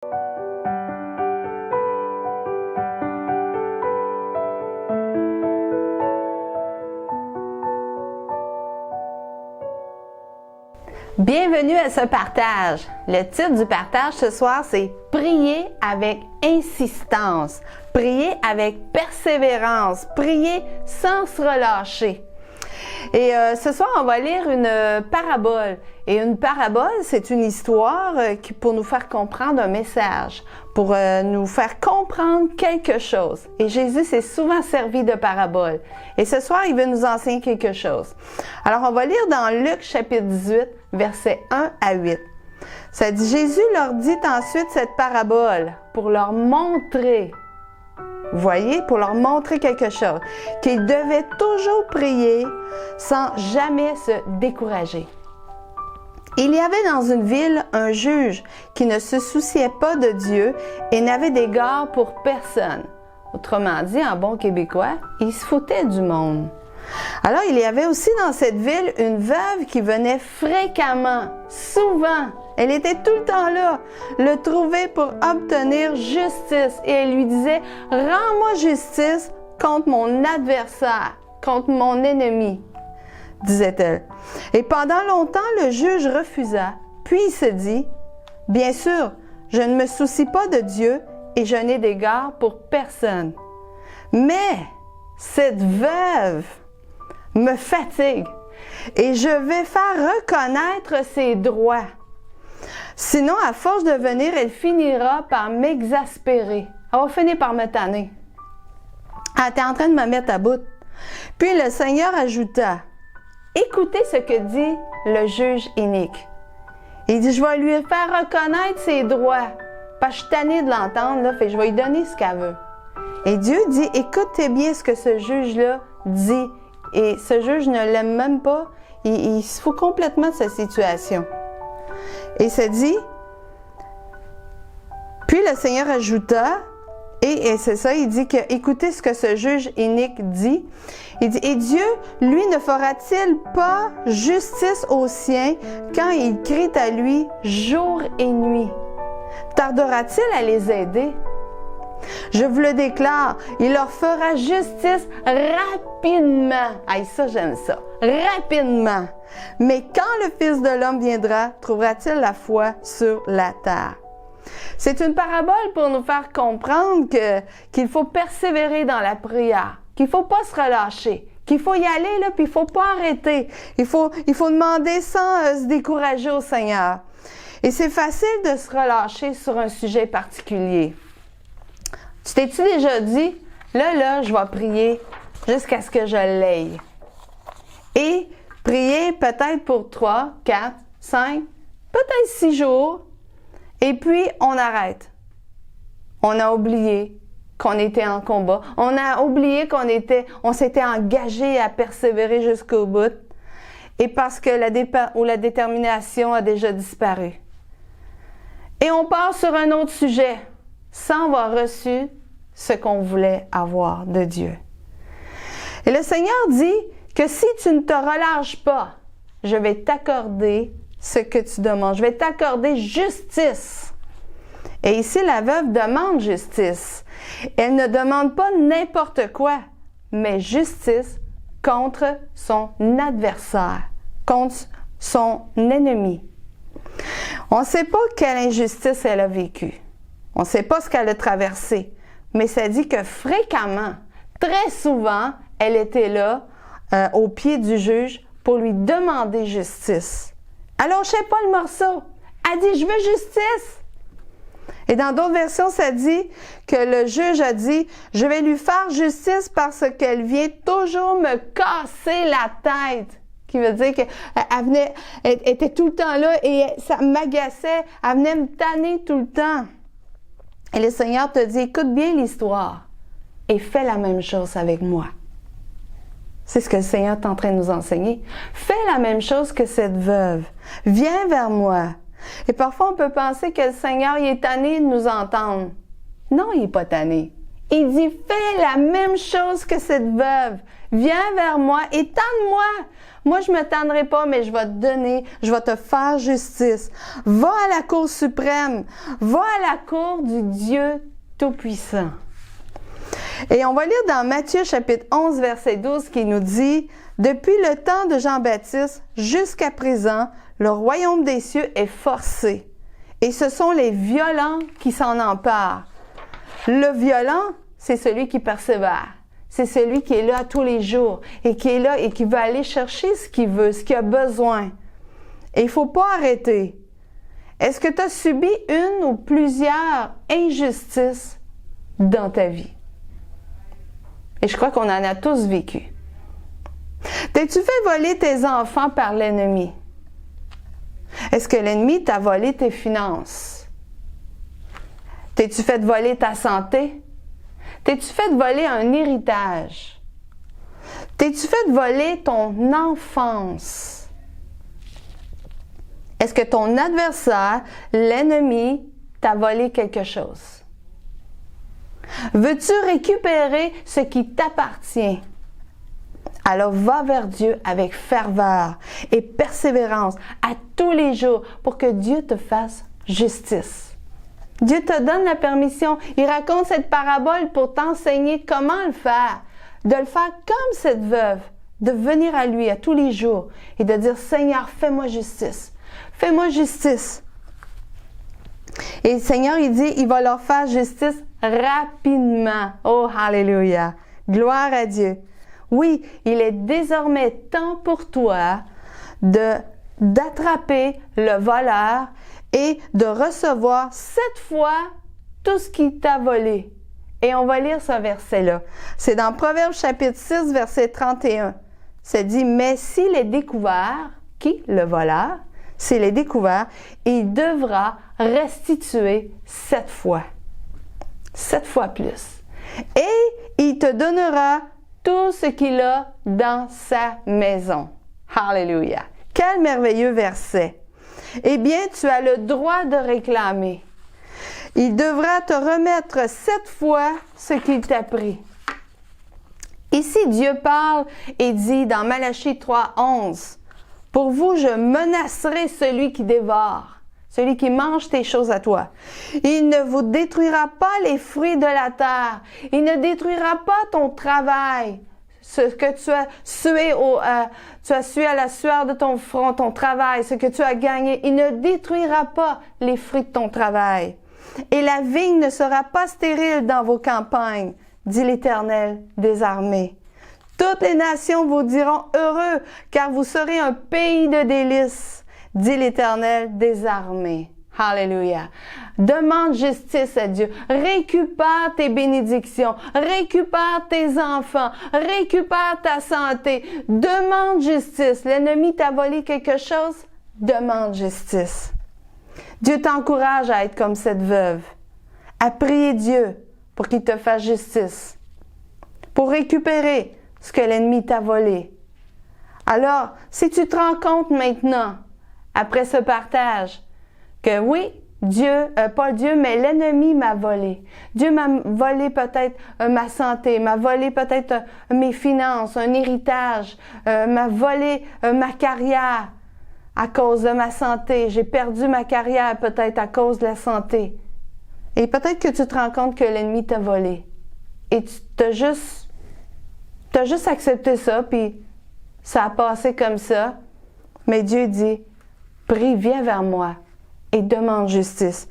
Bienvenue à ce partage. Le titre du partage ce soir, c'est « Prier avec insistance », « Prier avec persévérance »,« Prier sans se relâcher ». Et ce soir, on va lire une parabole. Et une parabole, c'est une histoire pour nous faire comprendre un message, pour nous faire comprendre quelque chose. Et Jésus s'est souvent servi de paraboles. Et ce soir, il veut nous enseigner quelque chose. Alors, on va lire dans Luc chapitre 18, versets 1 à 8. Ça dit, Jésus leur dit ensuite cette parabole pour leur montrer, vous voyez, pour leur montrer quelque chose, qu'ils devaient toujours prier sans jamais se décourager. Il y avait dans une ville un juge qui ne se souciait pas de Dieu et n'avait d'égard pour personne. Autrement dit, en bon québécois, il se foutait du monde. Alors, il y avait aussi dans cette ville une veuve qui venait fréquemment, souvent. Elle était tout le temps là, le trouver pour obtenir justice. Et elle lui disait, « Rends-moi justice contre mon adversaire, contre mon ennemi. » disait-elle. Et pendant longtemps, le juge refusa. Puis il se dit, « Bien sûr, je ne me soucie pas de Dieu et je n'ai d'égard pour personne. Mais cette veuve me fatigue et je vais faire reconnaître ses droits. Sinon, à force de venir, elle finira par m'exaspérer. Elle va finir par me tanner. Elle était en train de me mettre à bout. » Puis le Seigneur ajouta, « Écoutez ce que dit le juge inique. Il dit, je vais lui faire reconnaître ses droits. Parce que je suis tannée de l'entendre, là, fait que je vais lui donner ce qu'elle veut. » Et Dieu dit, écoutez bien ce que ce juge-là dit. Et ce juge ne l'aime même pas. Il se fout complètement de sa situation. Et ça dit, puis le Seigneur ajouta, et c'est ça, il dit que, écoutez ce que ce juge inique dit. Il dit, et Dieu, lui, ne fera-t-il pas justice aux siens quand il crie à lui jour et nuit? Tardera-t-il à les aider? Je vous le déclare, il leur fera justice rapidement. Aïe, ça, j'aime ça. Rapidement. Mais quand le Fils de l'homme viendra, trouvera-t-il la foi sur la terre? C'est une parabole pour nous faire comprendre qu'il faut persévérer dans la prière, qu'il ne faut pas se relâcher, qu'il faut y aller, là, puis il ne faut pas arrêter. Il faut demander sans se décourager au Seigneur. Et c'est facile de se relâcher sur un sujet particulier. Tu t'es-tu déjà dit, là, je vais prier jusqu'à ce que je l'aie. Et prier peut-être pour 3, 4, 5, peut-être 6 jours, et puis on arrête. On a oublié qu'on était en combat. On a oublié on s'était engagé à persévérer jusqu'au bout, et parce que la détermination a déjà disparu. Et on part sur un autre sujet, sans avoir reçu ce qu'on voulait avoir de Dieu. Et le Seigneur dit que si tu ne te relâches pas, je vais t'accorder ce que tu demandes. Je vais t'accorder justice. Et ici, la veuve demande justice. Elle ne demande pas n'importe quoi, mais justice contre son adversaire, contre son ennemi. On ne sait pas quelle injustice elle a vécue. On ne sait pas ce qu'elle a traversé. Mais ça dit que fréquemment, très souvent, elle était là, au pied du juge, pour lui demander justice. Elle lâchait pas le morceau. Elle dit, je veux justice. Et dans d'autres versions, ça dit que le juge a dit, je vais lui faire justice parce qu'elle vient toujours me casser la tête. Qui veut dire qu'elle était tout le temps là et ça m'agaçait. Elle venait me tanner tout le temps. Et le Seigneur te dit, écoute bien l'histoire et fais la même chose avec moi. C'est ce que le Seigneur est en train de nous enseigner. Fais la même chose que cette veuve. Viens vers moi. Et parfois, on peut penser que le Seigneur il est tanné de nous entendre. Non, il n'est pas tanné. Il dit, fais la même chose que cette veuve. Viens vers moi et tende-moi. Moi, je me tendrai pas, mais je vais te donner, je vais te faire justice. Va à la cour suprême. Va à la cour du Dieu Tout-Puissant. Et on va lire dans Matthieu chapitre 11, verset 12 qui nous dit « Depuis le temps de Jean-Baptiste jusqu'à présent, le royaume des cieux est forcé. Et ce sont les violents qui s'en emparent. » Le violent, c'est celui qui persévère. C'est celui qui est là tous les jours et qui est là et qui veut aller chercher ce qu'il veut, ce qu'il a besoin. Et il ne faut pas arrêter. Est-ce que tu as subi une ou plusieurs injustices dans ta vie? Et je crois qu'on en a tous vécu. T'es-tu fait voler tes enfants par l'ennemi? Est-ce que l'ennemi t'a volé tes finances? T'es-tu fait voler ta santé? T'es-tu fait voler un héritage? T'es-tu fait voler ton enfance? Est-ce que ton adversaire, l'ennemi, t'a volé quelque chose? Veux-tu récupérer ce qui t'appartient? Alors va vers Dieu avec ferveur et persévérance à tous les jours pour que Dieu te fasse justice. Dieu te donne la permission. Il raconte cette parabole pour t'enseigner comment le faire. De le faire comme cette veuve, de venir à lui à tous les jours et de dire « Seigneur, fais-moi justice. Fais-moi justice. » Et le Seigneur, il dit, il va leur faire justice rapidement. Oh, alléluia! Gloire à Dieu. Oui, il est désormais temps pour toi d'attraper le voleur et de recevoir 7 fois tout ce qu'il t'a volé. Et on va lire ce verset-là. C'est dans Proverbes chapitre 6, verset 31. Ça dit, « Mais s'il est découvert, qui? Le voleur. S'il est découvert, il devra restituer 7 fois. 7 fois plus. Et il te donnera tout ce qu'il a dans sa maison. » Alléluia! Quel merveilleux verset! Eh bien, tu as le droit de réclamer. Il devra te remettre 7 fois ce qu'il t'a pris. Ici, Dieu parle et dit dans Malachie 3, 11, « Pour vous, je menacerai celui qui dévore, celui qui mange tes choses à toi. Il ne vous détruira pas les fruits de la terre. Il ne détruira pas ton travail, ce que tu as sué à la sueur de ton front, ton travail, ce que tu as gagné. Il ne détruira pas les fruits de ton travail. Et la vigne ne sera pas stérile dans vos campagnes, dit l'Éternel des armées. Toutes les nations vous diront heureux, car vous serez un pays de délices, dit l'Éternel des armées. Alléluia. Demande justice à Dieu. Récupère tes bénédictions. Récupère tes enfants. Récupère ta santé. Demande justice. L'ennemi t'a volé quelque chose? Demande justice. Dieu t'encourage à être comme cette veuve, à prier Dieu pour qu'il te fasse justice, pour récupérer ce que l'ennemi t'a volé. Alors, si tu te rends compte maintenant, après ce partage, que oui, pas Dieu, mais l'ennemi m'a volé. Dieu m'a volé peut-être ma santé, m'a volé peut-être mes finances, un héritage, m'a volé ma carrière à cause de ma santé. J'ai perdu ma carrière peut-être à cause de la santé. Et peut-être que tu te rends compte que l'ennemi t'a volé. Et tu t'as juste accepté ça, puis ça a passé comme ça. Mais Dieu dit, prie, viens vers moi et demande justice.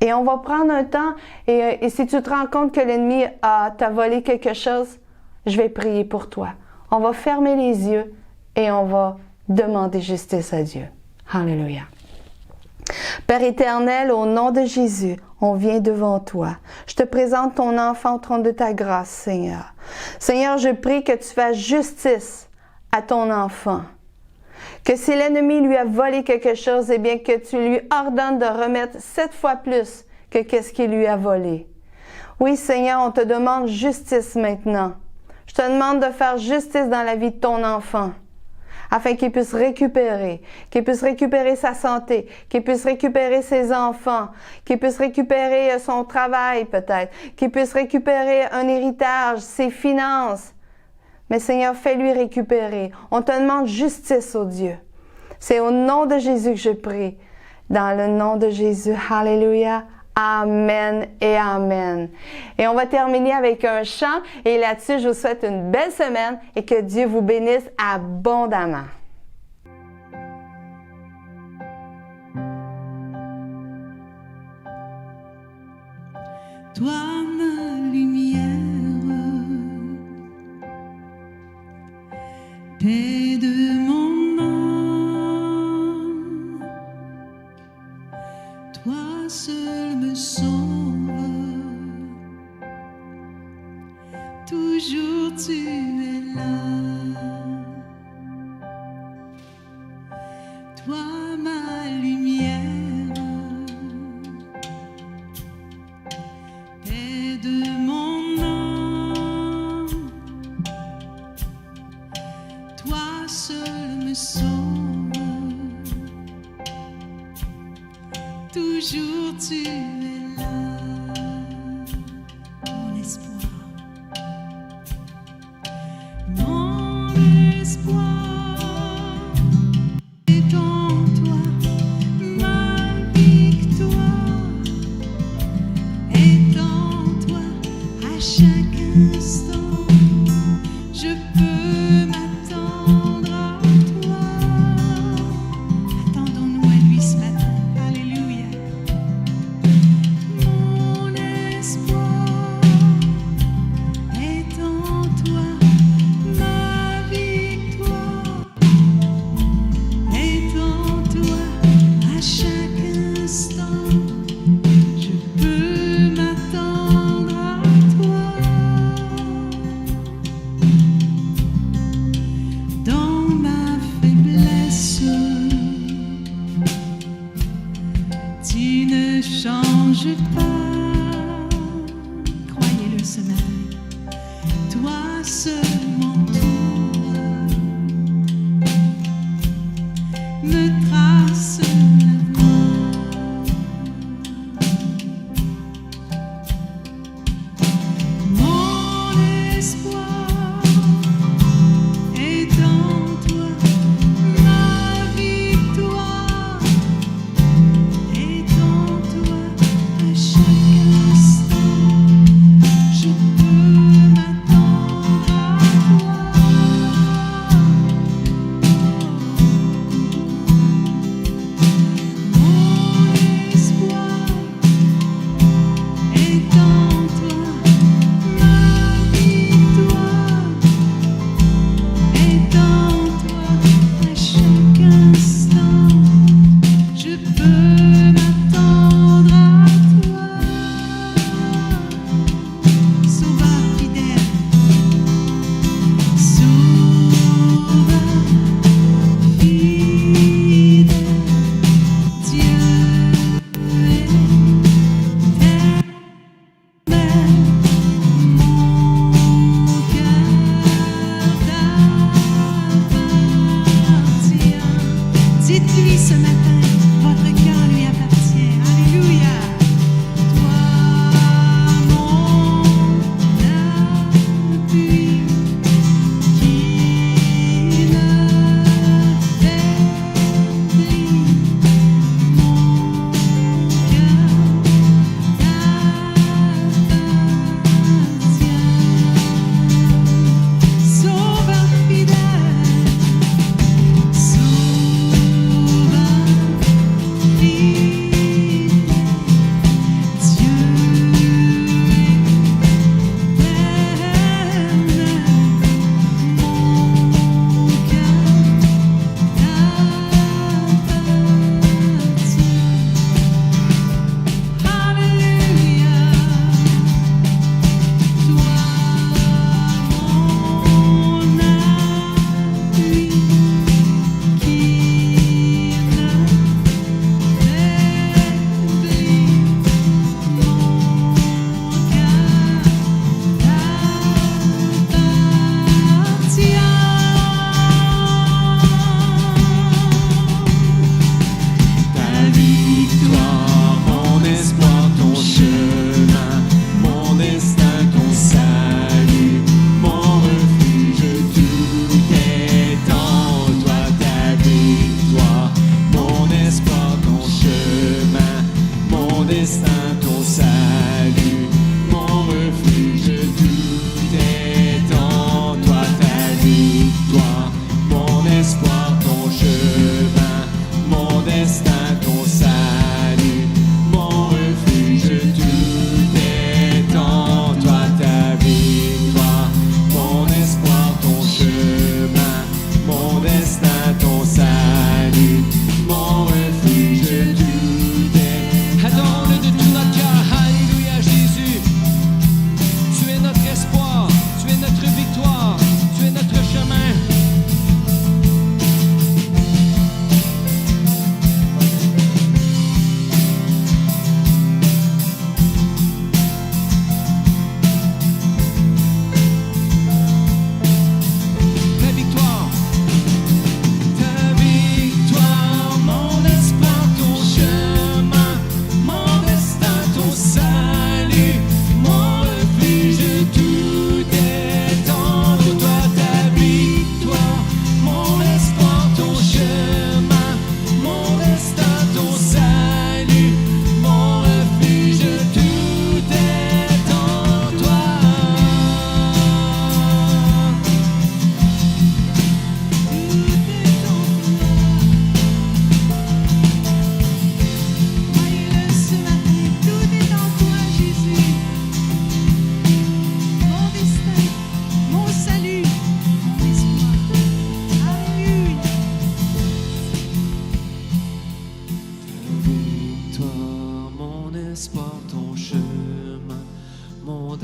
Et on va prendre un temps, et si tu te rends compte que l'ennemi t'a volé quelque chose, je vais prier pour toi. On va fermer les yeux et on va demander justice à Dieu. Alléluia. Père éternel, au nom de Jésus, on vient devant toi. Je te présente ton enfant au trône de ta grâce, Seigneur. Seigneur, je prie que tu fasses justice à ton enfant. Que si l'ennemi lui a volé quelque chose, eh bien que tu lui ordonnes de remettre 7 fois plus que qu'est-ce qu'il lui a volé. Oui, Seigneur, on te demande justice maintenant. Je te demande de faire justice dans la vie de ton enfant, afin qu'il puisse récupérer sa santé, qu'il puisse récupérer ses enfants, qu'il puisse récupérer son travail peut-être, qu'il puisse récupérer un héritage, ses finances. Mais Seigneur, fais-lui récupérer. On te demande justice, oh Dieu. C'est au nom de Jésus que je prie. Dans le nom de Jésus. Alléluia. Amen et Amen. Et on va terminer avec un chant. Et là-dessus, je vous souhaite une belle semaine et que Dieu vous bénisse abondamment. Toi, ma lumière, paix de mon âme, toi seul me sauve, toujours tu es là. Toi, ma lumière, de mon âme, toi seul me sauve, toujours tu es là, mon espoir, mon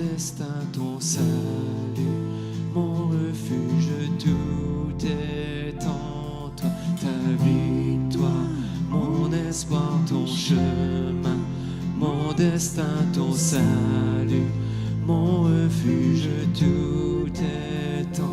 destin, ton salut, mon refuge, tout est en toi. Ta victoire, mon espoir, ton chemin, mon destin, ton salut, mon refuge, tout est en